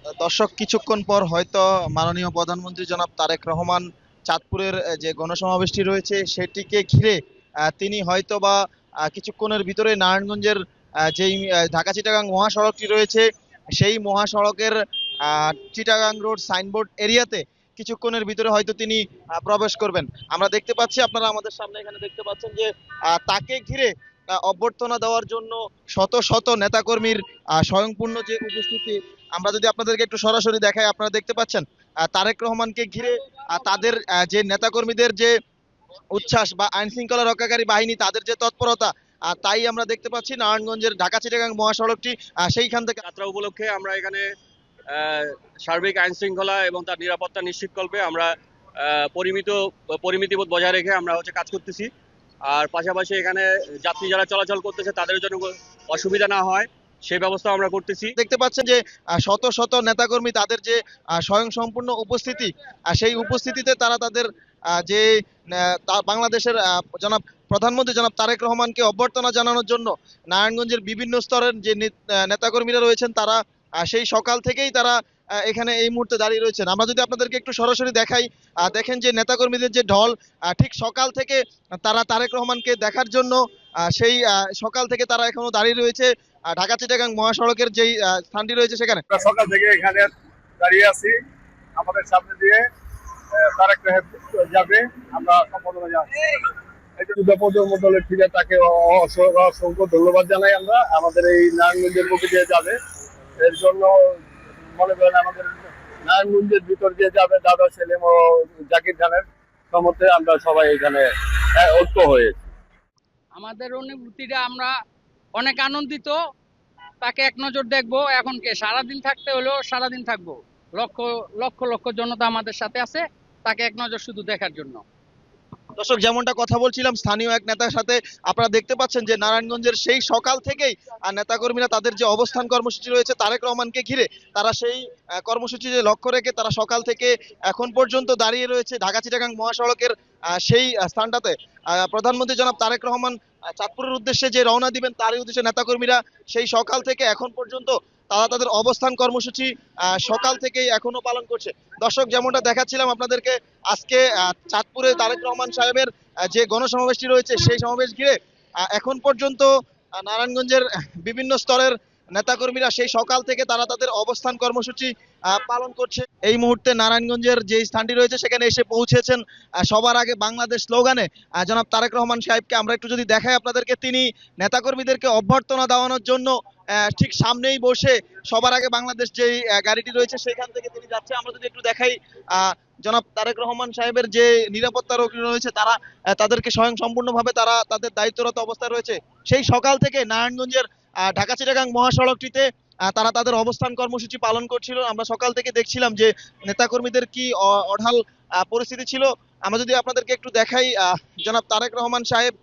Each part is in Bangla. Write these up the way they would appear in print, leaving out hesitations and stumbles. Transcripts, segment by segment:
দর্শক, কিছুক্ষণ পর হয়তো মাননীয় প্রধানমন্ত্রী জনাব তারেক রহমান চাঁদপুরের যে গণসমাবেশটি রয়েছে সেটিকে ঘিরে তিনি হয়তো বা কিছুক্ষণের ভিতরে নারায়ণগঞ্জের যেই ঢাকা চিটাগাং মহাসড়কটি রয়েছে সেই মহাসড়কের চিটাগাং রোড সাইনবোর্ড এরিয়াতে কিছুক্ষণের ভিতরে হয়তো তিনি প্রবেশ করবেন। আমরা দেখতে পাচ্ছি, আপনারা আমাদের সামনে এখানে দেখতে পাচ্ছেন যে তাকে ঘিরে অভ্যর্থনা দেওয়ার জন্য শত শত নেতাকর্মীর স্বয়ংপূর্ণ যে উপস্থিতি, আমরা যদি আপনাদেরকে একটু সরাসরি দেখাই, আপনারা দেখতে পাচ্ছেন তারেক রহমানকে ঘিরে তাদের যে নেতাকর্মীদের যে উচ্ছ্বাস বা আইন শৃঙ্খলা রক্ষাকারী বাহিনী তাদের যে তৎপরতা, তাই আমরা দেখতে পাচ্ছি নারায়ণগঞ্জের ঢাকা চিটাগাং মহাসড়কটি সেইখান থেকে যাত্রা উপলক্ষে আমরা এখানে সার্বিক আইন শৃঙ্খলা এবং তার নিরাপত্তা নিশ্চিতকল্পে আমরা পরিমিত পরিমিতিবোধ বজায় রেখে আমরা কাজ করতেছি। আর পাশাপাশি এখানে যাত্রী যারা চলাচল করতেছে তাদের জন্য অসুবিধা না হয় সেই ব্যবস্থা আমরা করতেছি। দেখতে পাচ্ছেন যে শত শত নেতাকর্মী তাদের যে স্বয়ংসম্পূর্ণ উপস্থিতি, সেই উপস্থিতিতে তারা তাদের যে বাংলাদেশের জনাব প্রধানমন্ত্রী জনাব তারেক রহমানকে অভ্যর্থনা জানানোর জন্য নারায়ণগঞ্জের বিভিন্ন স্তরের যে নেতাকর্মীরা রয়েছেন তারা সেই সকাল থেকেই তারা এখানে এই মুহূর্তে দাঁড়িয়ে রয়েছেন। আমরা যদি আপনাদেরকে একটু সরাসরি দেখাই, দেখেন যে নেতাকর্মীদের যে ঢল, ঠিক সকাল থেকে তারা তারেক রহমানকে দেখার জন্য সেই সকাল থেকে তারা এখনো দাঁড়িয়ে রয়েছে ঢাকা চিটাগাং মহাসড়কের যেই স্থানটি রয়েছে সেখানে। আমরা সকাল থেকে এখানে দাঁড়িয়ে আছি। আমাদের সামনে দিয়ে তারেক রহমান যাবে, আমরা সম্পাদনা যাচ্ছি। দলের থেকে তাকে অসংখ্য ধন্যবাদ জানাই। আমরা আমাদের এই নারায়ণগঞ্জের বুকে দিয়ে যাবে, এর জন্য মনে করেন আমাদের নারায়ণগঞ্জের ভিতর দিয়ে যাবে দাদা সেলিম ও জাকির খানের সমর্থে আমরা সবাই এখানে ঐক্য হয়েছি। আমাদের অনুভূতিটা আমরা অনেক আনন্দিত। তাকে এক নজর দেখবো। এখন কে সারাদিন থাকতে হলেও সারাদিন থাকবো। লক্ষ লক্ষ লক্ষ জনতা আমাদের সাথে আছে, তাকে এক নজর শুধু দেখার জন্য। দর্শক, যেমনটা কথা বলছিলাম স্থানীয় এক নেতার সাথে, আপনারা দেখতে পাচ্ছেন যে নারায়ণগঞ্জের সেই সকাল থেকেই নেতাকর্মীরা তাদের যে অবস্থান কর্মসূচি রয়েছে তারেক রহমানকে ঘিরে, তারা সেই কর্মসূচিতে লক্ষ্য রেখে তারা সকাল থেকে এখন পর্যন্ত দাঁড়িয়ে রয়েছে ঢাকা চিটাগাং মহাসড়কের সেই স্থানটাতে। প্রধানমন্ত্রী জনাব তারেক রহমান চাঁদপুরের উদ্দেশ্যে যে রওনা দিবেন তারই উদ্দেশ্যে নেতাকর্মীরা সেই সকাল থেকে এখন পর্যন্ত তারা তাদের অবস্থান কর্মসূচি সকাল থেকেই এখনো পালন করছে। দর্শক, যেমনটা দেখাচ্ছিলাম আপনাদেরকে, আজকে চাঁদপুরে তারেক রহমান সাহেবের যে গণসমাবেশটি রয়েছে সেই সমাবেশ ঘিরে এখন পর্যন্ত নারায়ণগঞ্জের বিভিন্ন স্তরের নেতাকর্মীরা সেই সকাল থেকে তারা তাদের অবস্থান কর্মসূচি পালন করছে। এই মুহূর্তে নারায়ণগঞ্জের যে স্থানটি রয়েছে সেখানে এসে পৌঁছেছেন সবার আগে বাংলাদেশ স্লোগানে জনাব তারেক রহমান সাহেবকে। আমরা একটু যদি দেখাই আপনাদেরকে, তিনি নেতাকর্মীদেরকে অভ্যর্থনা দেওয়ানোর জন্য ঠিক সামনেই বসে সবার আগে বাংলাদেশ যেই গাড়িটি রয়েছে সেখান থেকে তিনি যাচ্ছে। আমরা যদি একটু দেখাই, জনাব তারেক রহমান সাহেবের যে নিরাপত্তা রক্ষী রয়েছে তারা তাদেরকে স্বয়ং সম্পূর্ণভাবে তারা তাদের দায়িত্বরত অবস্থায় রয়েছে। সেই সকাল থেকে নারায়ণগঞ্জের ঢাকা চিটাগাং মহাসড়কটিতে তারা তাদের অবস্থান কর্মসূচি পালন করছিল। আমরা সকাল থেকে দেখছিলাম যে নেতাকর্মীদের কি অঢাল পরিস্থিতি ছিল। আমরা যদি আপনাদেরকে একটু দেখাই, জনাব তারেক রহমান সাহেব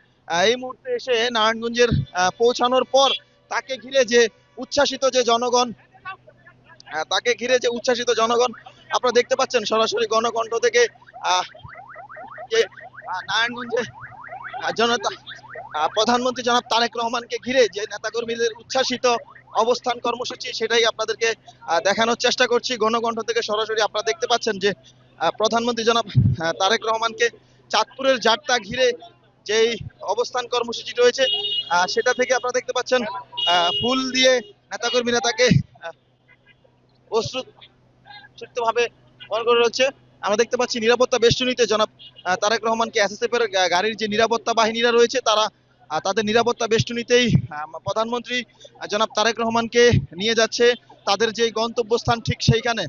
এই মুহূর্তে এসে নারায়ণগঞ্জের পৌঁছানোর পর তাকে ঘিরে যে উচ্ছ্বাসিত যে জনগণ, তাকে ঘিরে যে উচ্ছ্বাসিত জনগণ আপনারা দেখতে পাচ্ছেন সরাসরি গণকণ্ঠ থেকে, যে নারায়ণগঞ্জে জনতা প্রধানমন্ত্রী জনাব তারেক রহমানকে ঘিরে যে নেতাকর্মীদের উচ্ছ্বাসিত অবস্থান কর্মসূচি সেটাই আপনাদেরকে দেখানোর চেষ্টা করছি গণকণ্ঠ থেকে সরাসরি। আপনারা দেখতে পাচ্ছেন যে প্রধানমন্ত্রী জনাব তারেক রহমানকে চাঁদপুরের যাত্রা ঘিরে যেই অবস্থান কর্মসূচি রয়েছে সেটা থেকে আপনারা দেখতে পাচ্ছেন ফুল দিয়ে নেতাকর্মীরা তাকে ভাবে বহন করে রয়েছে। আমরা দেখতে পাচ্ছি নিরাপত্তা বেষ্টনীতে জনাব তারেক রহমানকে এসএসএফ এর গাড়ির যে নিরাপত্তা বাহিনীরা রয়েছে তারা তাদের নিরাপত্তা বেষ্টনীতেই প্রধানমন্ত্রী জনাব তারেক রহমানকে নিয়ে যাচ্ছে তাদের যে গন্তব্যস্থান ঠিক সেইখানে।